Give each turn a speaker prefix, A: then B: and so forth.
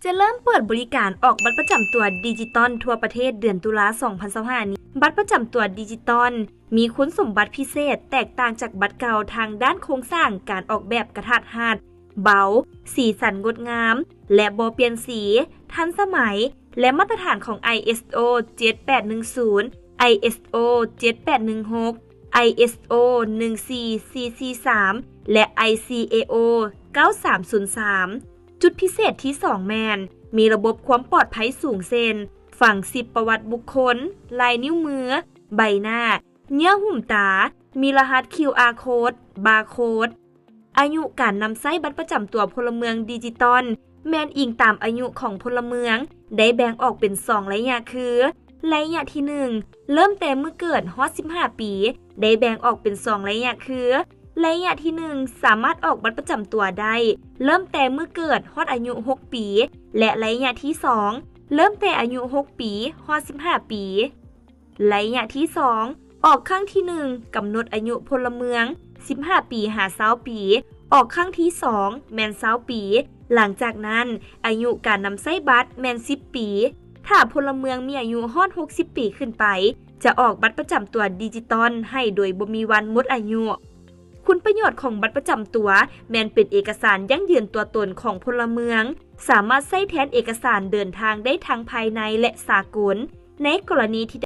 A: จะเริ่มเปิดบริการออกบัตรประจำตัวดิจิตอลทั่วประเทศเดือนตุลา2025นี้บัตรประจำตัวดิจิตอลมีคุณสมบัติพิเศษแตกต่างจากบัตรเก่าทางด้านโครงสร้างการออกแบบกระทัดรัดเบาสีสันงดงามและบ่เปลี่ยนสีทันสมัยและมาตรฐานของ ISO 7810 ISO 7816 ISO 14443และ ICAO 9303จุดพิเศษที่2แมนมีระบบความปลอดภัยสูงเช่นฝัง10ประวัติบุคคลลายนิ้วมือใบหน้าเนื้อหุ้มตามีรหัส QR Code บาร์โค้ดอายุการนำใช้บัตรประจำตัวพลเมืองดิจิตอลแมนอิงตามอายุของพลเมืองได้แบ่งออกเป็น2ระยะคือระยะที่1เริ่มแต่เมื่อเกิดฮอด15ปีได้แบ่งออกเป็น2ระยะคือระยะที่1สามารถออกบัตรประจำตัวได้เริ่มแต่เมื่อเกิดฮอดอายุ6ปีและระยะที่2เริ่มแต่อายุ6ปีฮอด15ปีระยะที่2ออกครั้งที่1กำหนดอายุพลเมือง15ปีหา20ปีออกครั้งที่2แม่น20ปีหลังจากนั้นอายุการนำใช้บัตรแม่น10ปีถ้าพลเมืองมีอายุฮอด60ปีขึ้นไปจะออกบัตรประจำตัวดิจิตอลให้โดยบ่มีวันหมดอายุคุณประโยชน์ของบัตรประจำตัวแม้นเป็นเอกสารยั่งยืนตัวตนของพลเมืองสามารถใช้แทนเอกสารเดินทางได้ทั้งภายในและสากลในกรณีที่